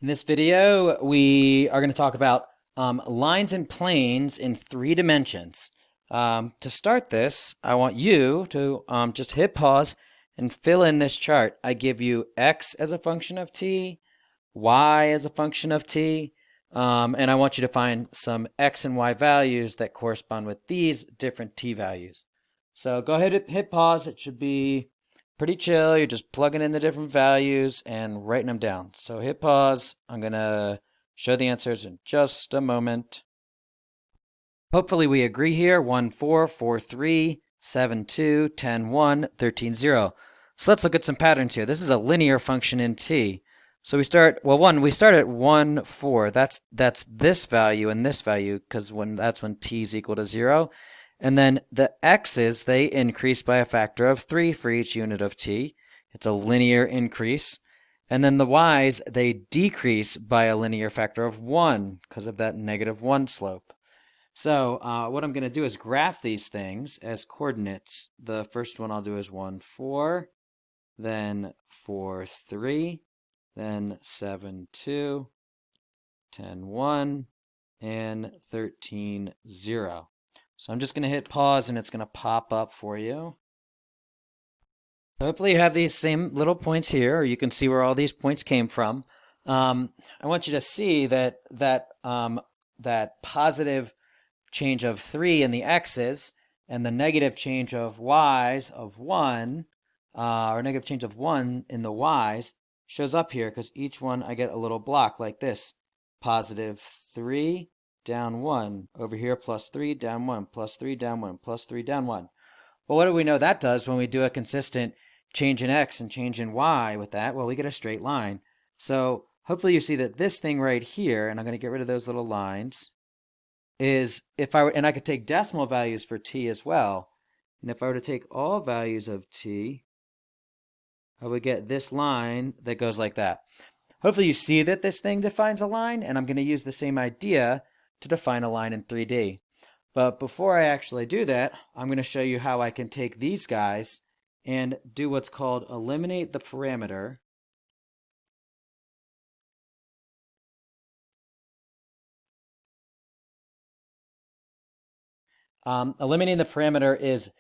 In this video, we are going to talk about lines and planes in 3 dimensions. To start this, I want you to just hit pause and fill in this chart. I give you x as a function of t, y as a function of t, and I want you to find some x and y values that correspond with these different t values. So go ahead and hit pause. It should be pretty chill. You're just plugging in the different values and writing them down. So hit pause. I'm going to show the answers in just a moment. Hopefully we agree here. 1, 4, 4, 3, 7, 2, 10, 1, 13, 0. So let's look at some patterns here. This is a linear function in t. So we start, we start at 1, 4. That's this value and this value, because that's when t is equal to 0. And then the x's, they increase by a factor of 3 for each unit of t. It's a linear increase. And then the y's, they decrease by a linear factor of 1 because of that -1 slope. So what I'm going to do is graph these things as coordinates. The first one I'll do is 1, 4, then 4, 3, then 7, 2, 10, 1, and 13, 0. So I'm just going to hit pause and it's going to pop up for you. Hopefully you have these same little points here, or you can see where all these points came from. I want you to see that positive change of 3 in the x's and the negative change of y's of 1, or negative change of 1 in the y's shows up here because each one I get a little block like this. Positive 3, down 1. Over here, plus 3, down 1, plus 3, down 1, plus 3, down 1. Well, what do we know that does when we do a consistent change in x and change in y with that? Well, we get a straight line. So hopefully you see that this thing right here, and I'm going to get rid of those little lines, is if I were, and I could take decimal values for t as well. And if I were to take all values of t, I would get this line that goes like that. Hopefully you see that this thing defines a line, and I'm going to use the same idea to define a line in 3D. But before I actually do that, I'm going to show you how I can take these guys and do what's called eliminate the parameter. Eliminating the parameter is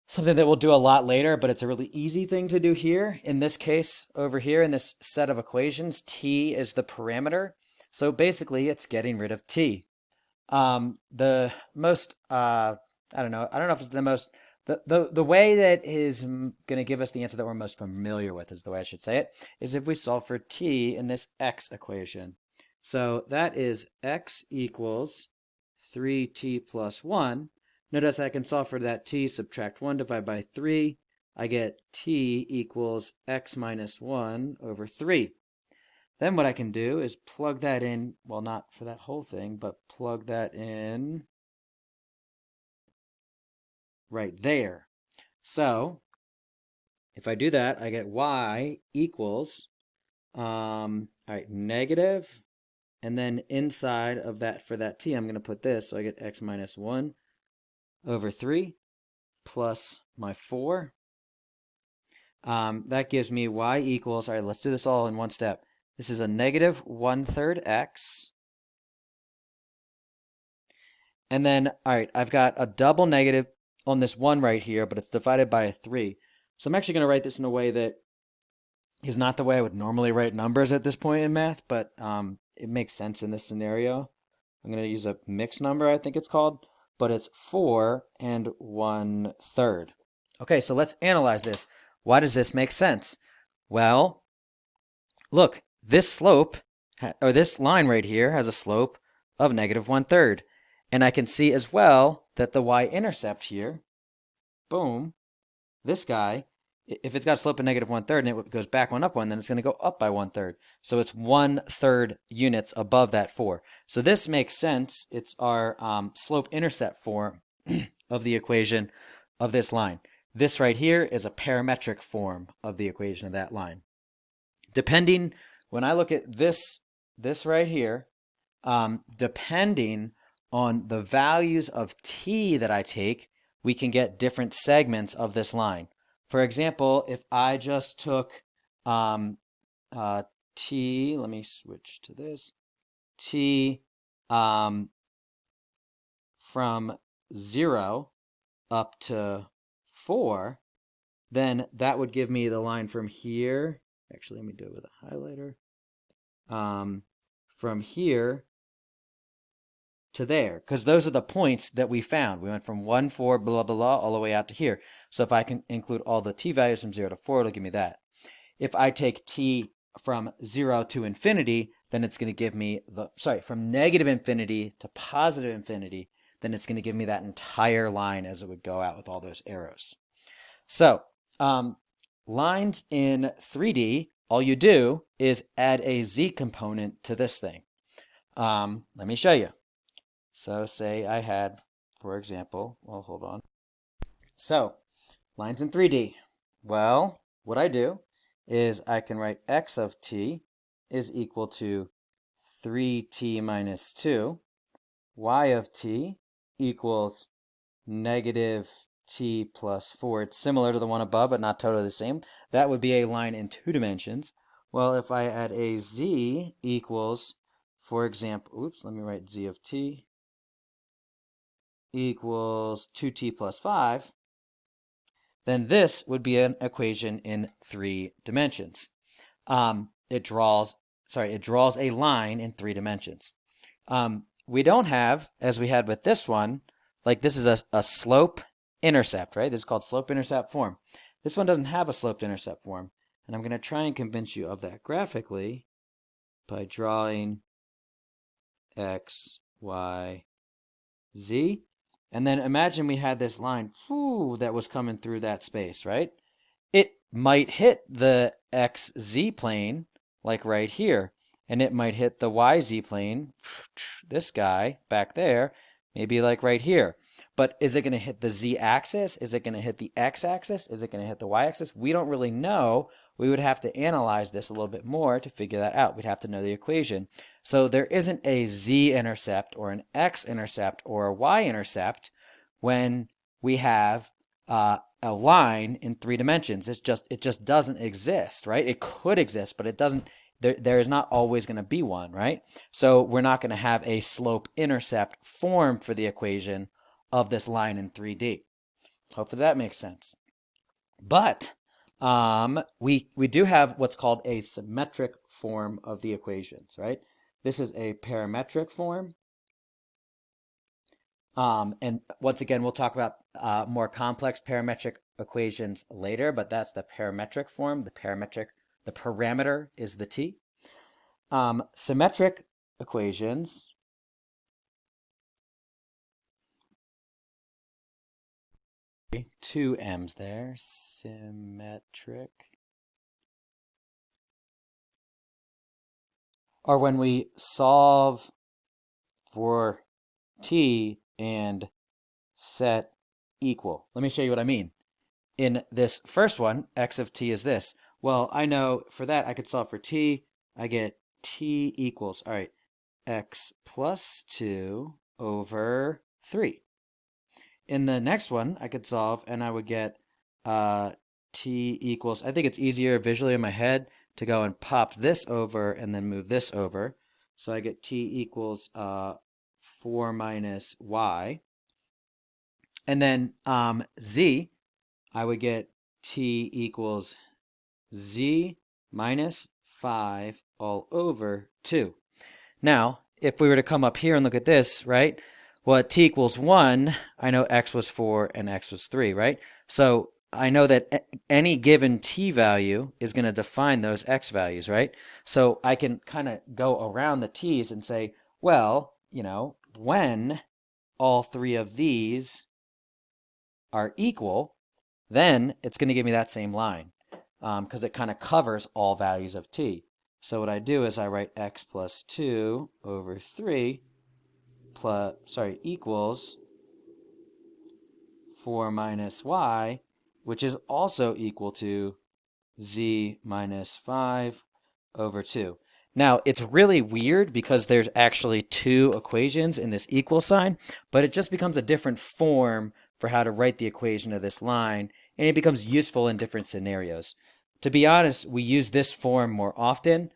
something that we'll do a lot later, but it's a really easy thing to do here. In this case, over here in this set of equations, t is the parameter. So basically, it's getting rid of t. The most, I don't know if it's the most, the way that is going to give us the answer that we're most familiar with, is the way I should say it, is if we solve for t in this x equation. So that is x equals 3t plus 1. Notice I can solve for that t, subtract 1, divide by 3. I get t equals x minus 1 over 3. Then what I can do is plug that in, well, not for that whole thing, but plug that in right there. So if I do that, I get y equals, all right, negative, and then inside of that, for that t, I'm going to put this, so I get x minus 1 over 3 plus my 4. That gives me y equals, all right, let's do this all in one step. This is a negative 1/3 x. And then, all right, I've got a double negative on this 1 right here, but it's divided by a 3. So I'm actually going to write this in a way that is not the way I would normally write numbers at this point in math, but it makes sense in this scenario. I'm going to use a mixed number, I think it's called, but it's 4 and 1/3. Okay, so let's analyze this. Why does this make sense? Well, look, this slope, or this line right here, has a slope of negative 1/3. And I can see as well that the y-intercept here, boom, this guy, if it's got a slope of negative 1/3 and it goes back 1 up 1, then it's going to go up by 1/3. So it's 1/3 units above that 4. So this makes sense. It's our slope-intercept form of the equation of this line. This right here is a parametric form of the equation of that line. Depending, when I look at this right here, depending on the values of t that I take, we can get different segments of this line. For example, if I just took t, let me switch to this, t from 0 up to 4, then that would give me the line from here. Actually, let me do it with a highlighter. From here to there, because those are the points that we found. We went from 1, 4, blah, blah, blah, all the way out to here. So if I can include all the t values from 0 to 4, it'll give me that. If I take t from 0 to infinity, then it's going to give me from negative infinity to positive infinity, then it's going to give me that entire line as it would go out with all those arrows. So, lines in 3D, all you do is add a z component to this thing. Let me show you. So say I had, for example, well, hold on. So, lines in 3D. Well, what I do is I can write x of t is equal to 3t minus 2. Y of t equals negative t plus 4. It's similar to the one above, but not totally the same. That would be a line in 2 dimensions. Well, if I add a z equals, for example, let me write z of t equals 2t plus 5, then this would be an equation in 3 dimensions. It draws a line in 3 dimensions. We don't have, as we had with this one, like this is a slope-intercept, right? This is called slope-intercept form. This one doesn't have a sloped-intercept form. And I'm going to try and convince you of that graphically by drawing x, y, z. And then imagine we had this line that was coming through that space, right? It might hit the xz plane, like right here. And it might hit the YZ plane, this guy back there, maybe like right here. But is it going to hit the Z axis? Is it going to hit the X axis? Is it going to hit the Y axis? We don't really know. We would have to analyze this a little bit more to figure that out. We'd have to know the equation. So there isn't a Z-intercept or an X-intercept or a Y-intercept when we have a line in 3 dimensions. It just doesn't exist, right? It could exist, but it doesn't. There is not always going to be one, right? So we're not going to have a slope-intercept form for the equation of this line in 3D. Hopefully that makes sense. But we do have what's called a symmetric form of the equations, right? This is a parametric form. And once again, we'll talk about more complex parametric equations later, but that's the parametric form. The parameter is the t. Symmetric equations two m's there. Symmetric are when we solve for t and set equal. Let me show you what I mean. In this first one, x of t is this. Well, I know for that I could solve for t. I get t equals, all right, x plus 2 over 3. In the next one, I could solve and I would get t equals, I think it's easier visually in my head to go and pop this over and then move this over. So I get t equals 4 minus y. And then z, I would get t equals z minus 5 all over 2. Now, if we were to come up here and look at this, right? Well, at t equals 1, I know x was 4 and x was 3, right? So I know that any given t value is going to define those x values, right? So I can kind of go around the t's and say, well, when all 3 of these are equal, then it's going to give me that same line because it kind of covers all values of t. So what I do is I write x plus 2 over 3 equals 4 minus y, which is also equal to z minus 5 over 2. Now, it's really weird because there's actually 2 equations in this equal sign, but it just becomes a different form for how to write the equation of this line, and it becomes useful in different scenarios. To be honest, we use this form more often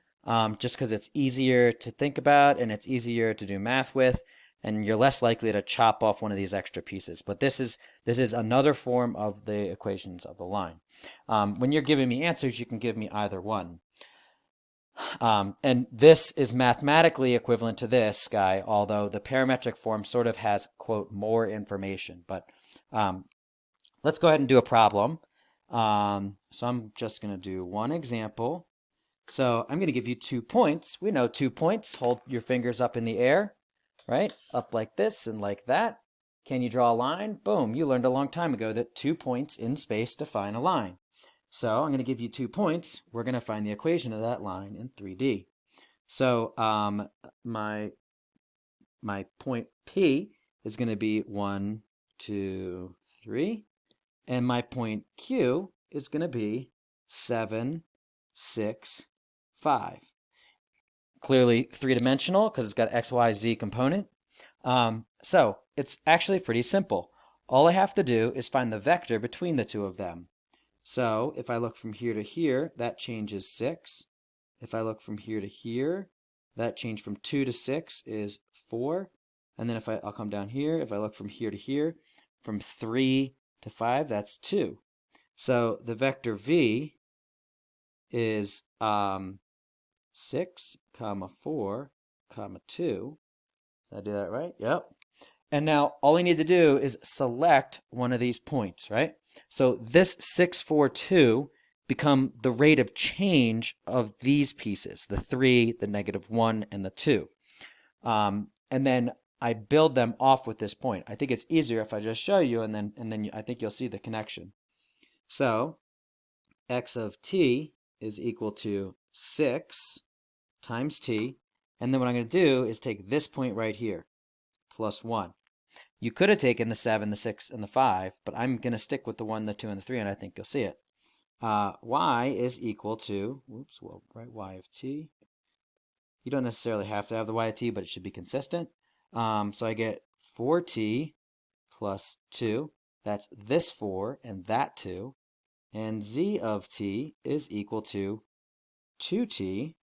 just because it's easier to think about and it's easier to do math with, and you're less likely to chop off one of these extra pieces. But this is another form of the equations of the line. When you're giving me answers, you can give me either one. And this is mathematically equivalent to this guy, although the parametric form sort of has, quote, more information. But let's go ahead and do a problem. So I'm just going to do one example. So I'm going to give you 2 points. We know 2 points. Hold your fingers up in the air, right? Up like this and like that. Can you draw a line? Boom. You learned a long time ago that 2 points in space define a line. So I'm going to give you 2 points. We're going to find the equation of that line in 3D. So my point P is going to be 1, 2, 3. And my point Q is going to be 7, 6, 5. Clearly three-dimensional because it's got X, Y, Z component. So it's actually pretty simple. All I have to do is find the vector between the two of them. So if I look from here to here, that changes 6. If I look from here to here, that change from 2 to 6 is 4. And then if I'll come down here, if I look from here to here, from 3 to 5, that's 2. So the vector V is 6, 4, 2. Did I do that right? Yep. And now all I need to do is select one of these points, right? So this 6, 4, 2 become the rate of change of these pieces, the 3, the -1, and the 2. And then I build them off with this point. I think it's easier if I just show you, and then I think you'll see the connection. So x of t is equal to 6 times t, and then what I'm going to do is take this point right here, plus 1. You could have taken the 7, the 6, and the 5, but I'm going to stick with the 1, the 2, and the 3, and I think you'll see it. Y is equal to, we'll write y of t. You don't necessarily have to have the y of t, but it should be consistent. So I get 4t plus 2. That's this 4 and that 2. And z of t is equal to 2t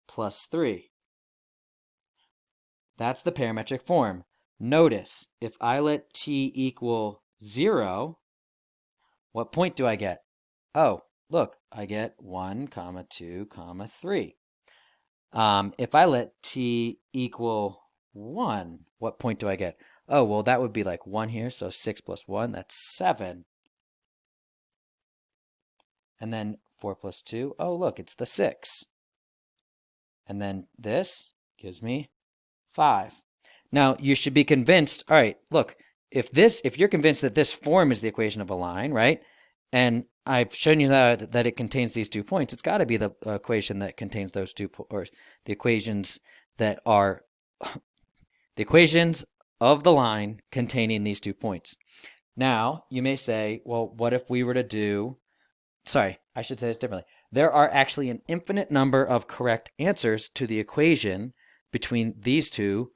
plus 3. That's the parametric form. Notice, if I let t equal 0, what point do I get? Oh, look, I get 1, 2, 3. If I let t equal 1, what point do I get? Oh, well, that would be like 1 here, so 6 plus 1, that's 7. And then 4 plus 2, oh, look, it's the 6. And then this gives me 5. Now, you should be convinced, all right, look, if you're convinced that this form is the equation of a line, right, and I've shown you that it contains these 2 points, it's got to be the equation that contains those 2, or the equations that are the equations of the line containing these 2 points. Now, you may say, well, what if we were to do, sorry, I should say this differently. There are actually an infinite number of correct answers to the equation between these 2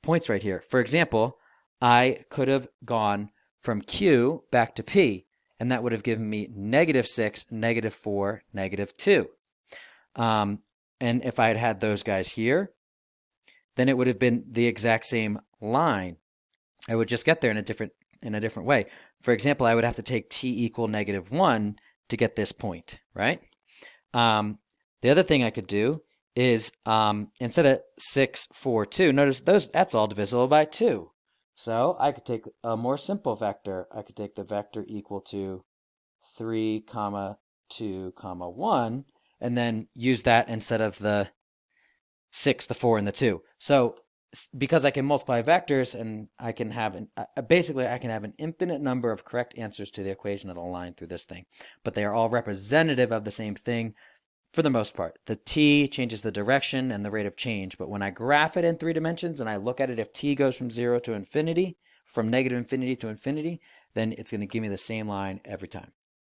points right here. For example, I could have gone from Q back to P, and that would have given me -6, -4, -2. And if I had had those guys here, then it would have been the exact same line. I would just get there in a different way. For example, I would have to take t equal -1 to get this point, right? The other thing I could do is instead of 6, 4, 2, notice that's all divisible by 2. So I could take a more simple vector. I could take the vector equal to 3, 2, 1, and then use that instead of the 6, the 4, and the 2. So because I can multiply vectors, and I can have basically I can have an infinite number of correct answers to the equation of the line through this thing, but they are all representative of the same thing for the most part. The t changes the direction and the rate of change, but when I graph it in 3 dimensions and I look at it, if t goes from 0 to infinity, from -infinity to infinity, then it's going to give me the same line every time.